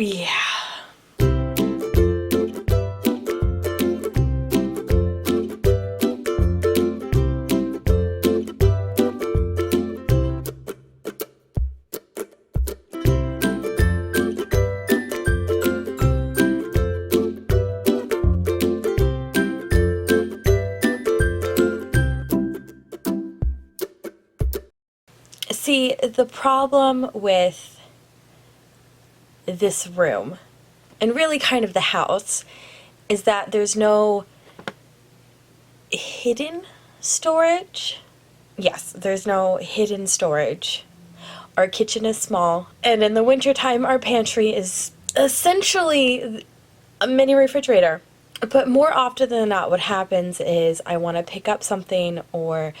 Yeah. See, the problem with this room, and really kind of the house, is that there's no hidden storage. Yes, there's no hidden storage. Our kitchen is small, and in the wintertime our pantry is essentially a mini refrigerator. But more often than not, what happens is I want to pick up something, or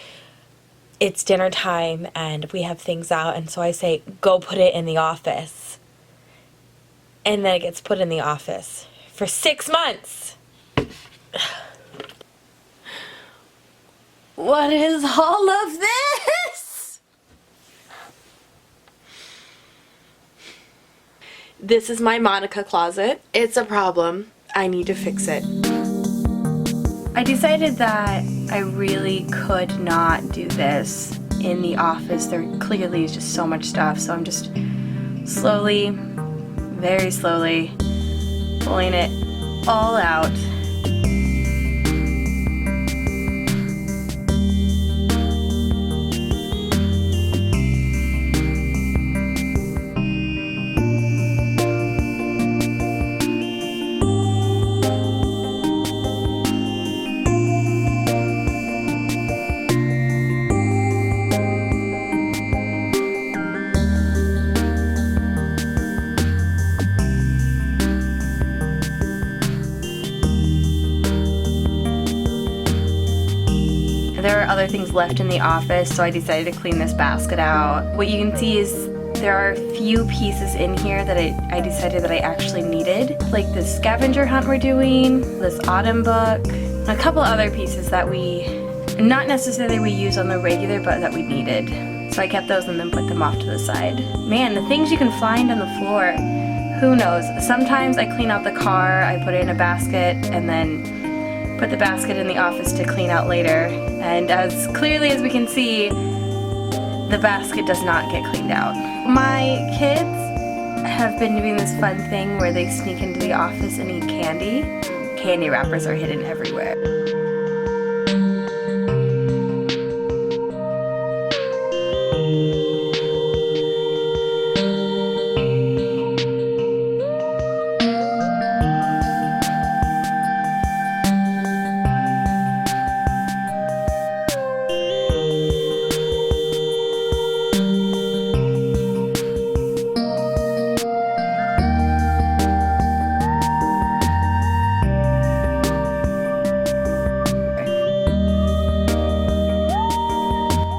it's dinner time and we have things out, and so I say, go put it in the office. And then it gets put in the office for 6 months. What is all of this? This is my Monica closet. It's a problem. I need to fix it. I decided that I really could not do this in the office. There clearly is just so much stuff, so I'm just slowly, very slowly, pulling it all out. There are other things left in the office, so I decided to clean this basket out. What you can see is there are a few pieces in here that I decided that I actually needed, like this scavenger hunt we're doing, this autumn book, and a couple other pieces that not necessarily we use on the regular, but that we needed. So I kept those and then put them off to the side. Man, the things you can find on the floor, who knows? Sometimes I clean out the car, I put it in a basket, and then put the basket in the office to clean out later. And as clearly as we can see, the basket does not get cleaned out. My kids have been doing this fun thing where they sneak into the office and eat candy. Candy wrappers are hidden everywhere.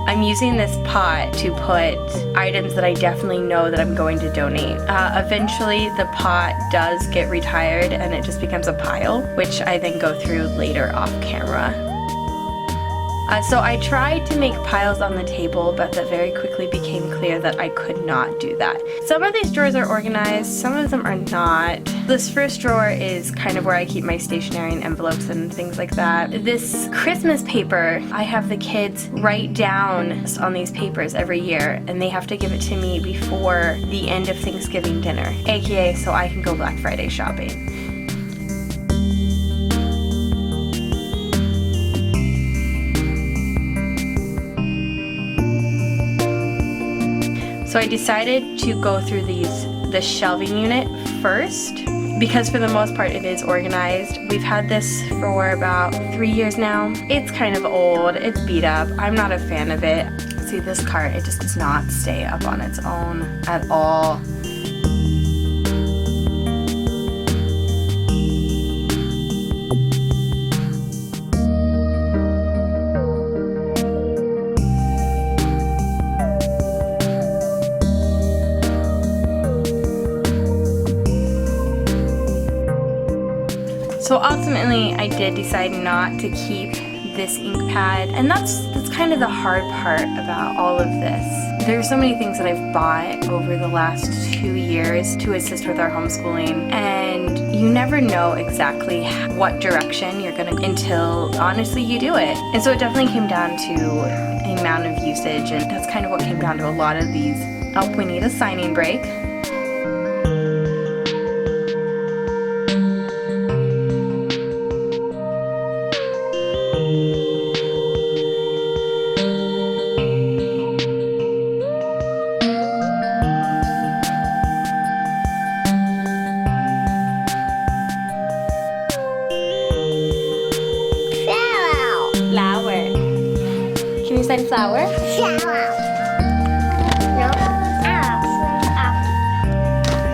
I'm using this pot to put items that I definitely know that I'm going to donate. Eventually the pot does get retired and it just becomes a pile, which I then go through later off camera. So I tried to make piles on the table, but that very quickly became clear that I could not do that. Some of these drawers are organized, some of them are not. This first drawer is kind of where I keep my stationery and envelopes and things like that. This Christmas paper, I have the kids write down on these papers every year, and they have to give it to me before the end of Thanksgiving dinner, aka so I can go Black Friday shopping. So I decided to go through the shelving unit first, because for the most part it is organized. We've had this for about 3 years now. It's kind of old, it's beat up. I'm not a fan of it. See, this cart, it just does not stay up on its own at all. So ultimately, I did decide not to keep this ink pad, and that's kind of the hard part about all of this. There's so many things that I've bought over the last 2 years to assist with our homeschooling, and you never know exactly what direction you're gonna until honestly you do it. And so it definitely came down to amount of usage, and that's kind of what came down to a lot of these. Oh, we need a signing break. Flower. Can you say flower? Flower. No.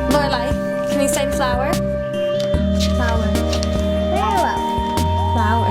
Lorelai, can you say flower? Flower. Flower. Flower.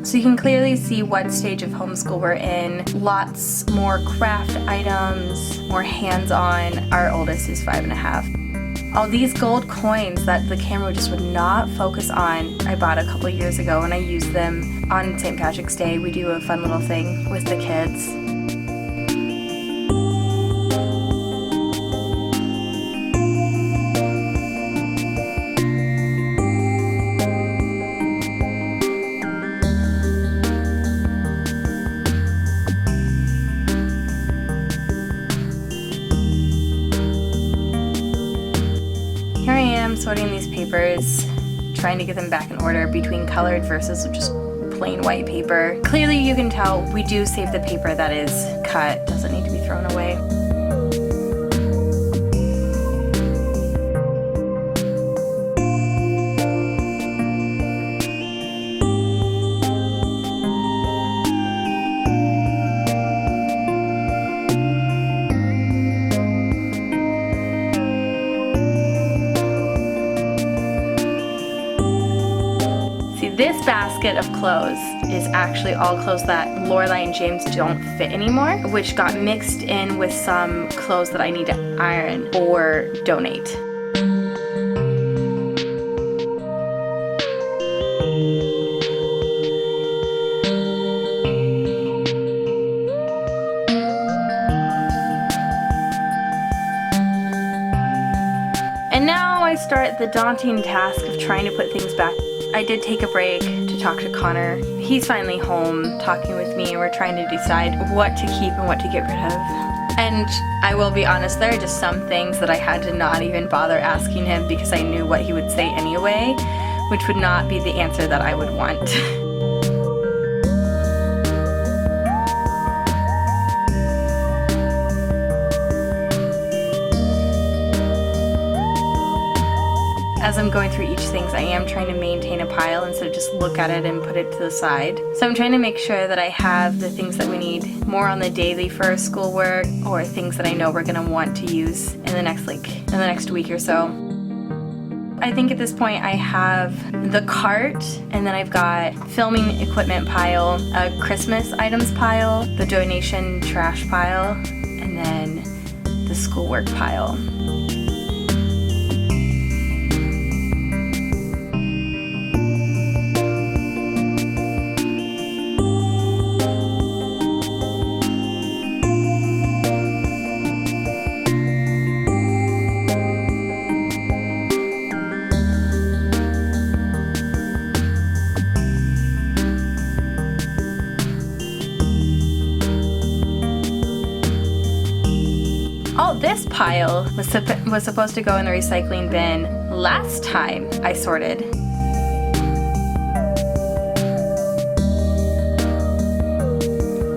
So you can clearly see what stage of homeschool we're in. Lots more craft items, more hands-on. Our oldest is 5.5. All these gold coins that the camera just would not focus on, I bought a couple years ago and I use them on St. Patrick's Day. We do a fun little thing with the kids. Here I am sorting these papers, trying to get them back in order between colored versus just plain white paper. Clearly you can tell we do save the paper that is cut, doesn't need to be thrown away. This basket of clothes is actually all clothes that Lorelai and James don't fit anymore, which got mixed in with some clothes that I need to iron or donate. And now I start the daunting task of trying to put things back. I did take a break to talk to Connor. He's finally home talking with me, and we're trying to decide what to keep and what to get rid of. And I will be honest, there are just some things that I had to not even bother asking him because I knew what he would say anyway, which would not be the answer that I would want. As I'm going through each things, I am trying to maintain a pile instead of just look at it and put it to the side. So I'm trying to make sure that I have the things that we need more on the daily for our schoolwork, or things that I know we're gonna want to use in the next week or so. I think at this point I have the cart, and then I've got filming equipment pile, a Christmas items pile, the donation trash pile, and then the schoolwork pile. Oh, this pile was supposed to go in the recycling bin last time I sorted.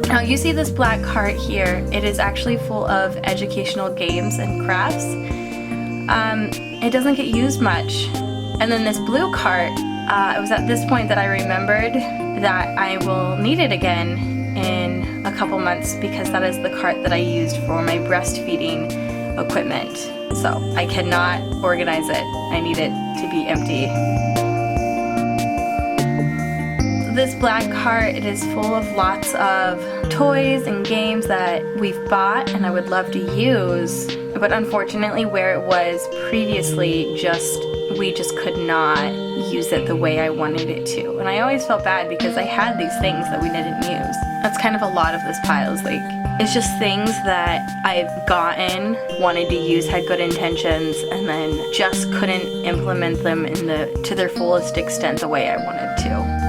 Now you see this black cart here. It is actually full of educational games and crafts. It doesn't get used much. And then this blue cart, it was at this point that I remembered that I will need it again in a couple months, because that is the cart that I used for my breastfeeding equipment. So I cannot organize it. I need it to be empty. This black cart, it is full of lots of toys and games that we've bought and I would love to use, but unfortunately where it was previously, we just could not use it the way I wanted it to. And I always felt bad because I had these things that we didn't use. That's kind of a lot of this pile. It's just things that I've gotten, wanted to use, had good intentions, and then just couldn't implement them to their fullest extent the way I wanted to.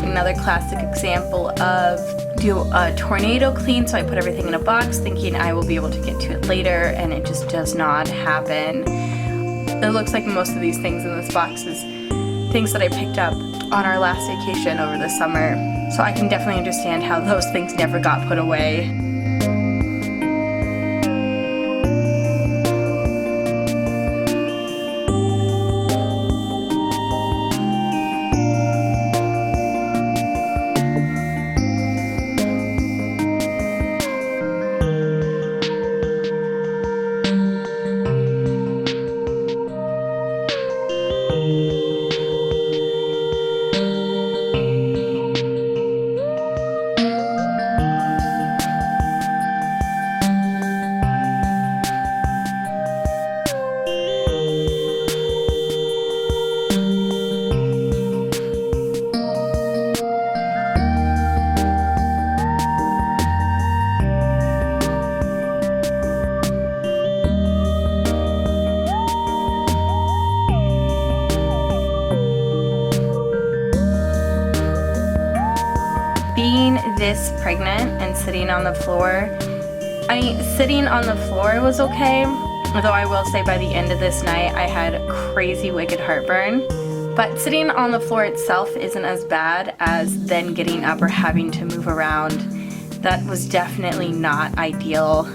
Another classic example of do a tornado clean, so I put everything in a box thinking I will be able to get to it later, and it just does not happen. It looks like most of these things in this box is things that I picked up on our last vacation over the summer, so I can definitely understand how those things never got put away. Being this pregnant and sitting on the floor, sitting on the floor was okay, although I will say by the end of this night I had crazy wicked heartburn. But sitting on the floor itself isn't as bad as then getting up or having to move around. That was definitely not ideal.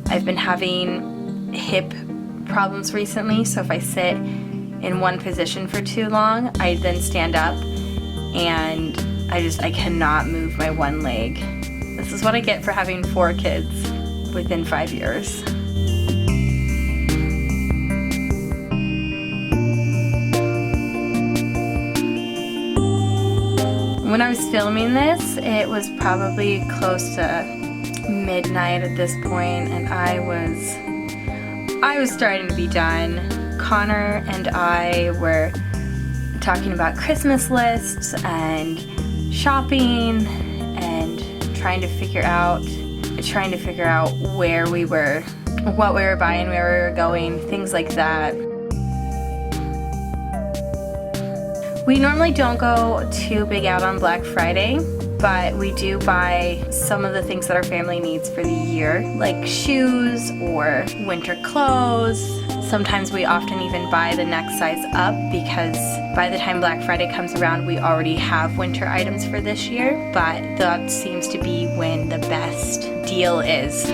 I've been having hip problems recently, so if I sit in one position for too long, I then stand up and I cannot move my one leg. This is what I get for having 4 kids within 5 years. When I was filming this, it was probably close to midnight at this point, and I was starting to be done. Connor and I were talking about Christmas lists and shopping and trying to figure out where we were, what we were buying, where we were going, things like that. We normally don't go too big out on Black Friday, but we do buy some of the things that our family needs for the year, like shoes or winter clothes. Sometimes we often even buy the next size up because by the time Black Friday comes around, we already have winter items for this year, but that seems to be when the best deal is.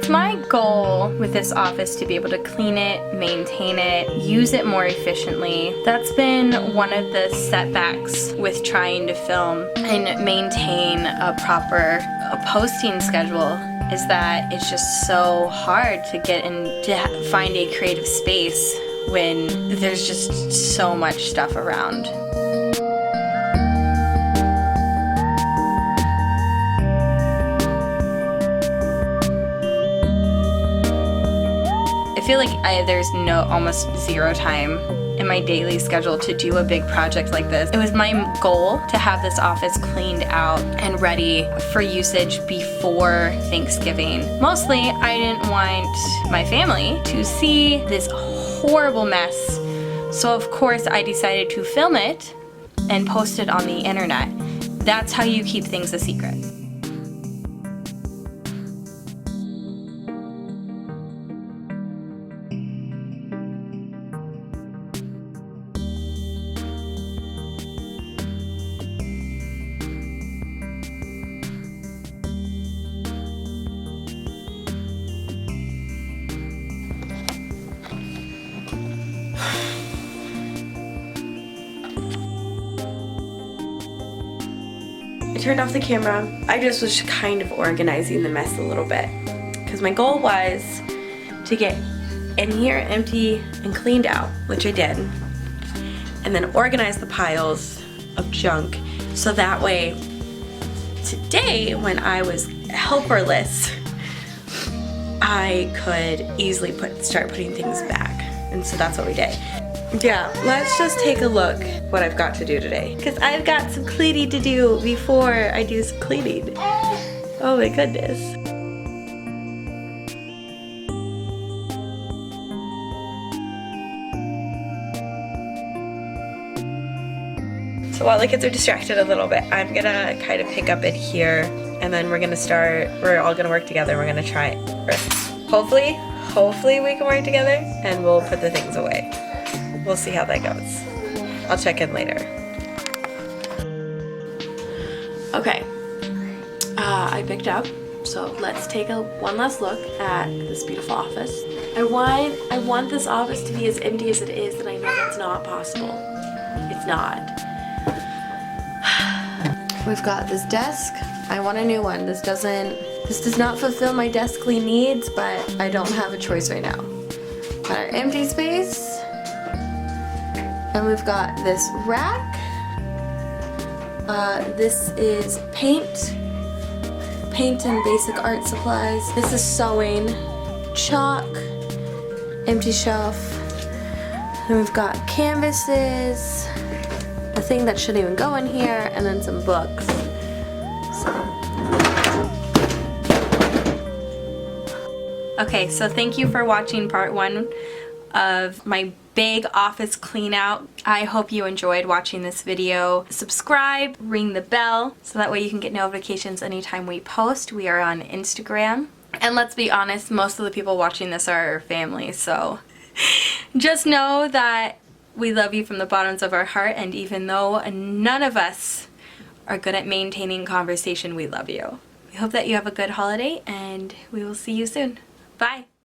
It's my goal with this office to be able to clean it, maintain it, use it more efficiently. That's been one of the setbacks with trying to film and maintain a proper posting schedule, is that it's just so hard to get in to find a creative space when there's just so much stuff around. I feel like there's almost zero time in my daily schedule to do a big project like this. It was my goal to have this office cleaned out and ready for usage before Thanksgiving. Mostly, I didn't want my family to see this horrible mess. So of course, I decided to film it and post it on the internet. That's how you keep things a secret. I turned off the camera. I just was kind of organizing the mess a little bit, because my goal was to get in here empty and cleaned out, which I did, and then organize the piles of junk so that way today, when I was helperless, I could easily start putting things back. And so that's what we did. Yeah, let's just take a look what I've got to do today, because I've got some cleaning to do before I do some cleaning. Oh my goodness. So while the kids are distracted a little bit, I'm gonna kind of pick up in here, and then we're all gonna work together. We're gonna try, hopefully we can work together, and we'll put the things away. We'll see how that goes. I'll check in later. Okay, I picked up, so let's take one last look at this beautiful office. I want this office to be as empty as it is, and I know that's not possible. It's not. We've got this desk. I want a new one. This does not fulfill my deskly needs, but I don't have a choice right now. Got our empty space. And we've got this rack. This is paint and basic art supplies. This is sewing, chalk, empty shelf. And we've got canvases, a thing that shouldn't even go in here, and then some books. Okay, so thank you for watching part 1 of my big office clean out. I hope you enjoyed watching this video. Subscribe, ring the bell, so that way you can get notifications anytime we post. We are on Instagram. And let's be honest, most of the people watching this are our family, so just know that we love you from the bottoms of our heart, and even though none of us are good at maintaining conversation, we love you. We hope that you have a good holiday, and we will see you soon. Bye!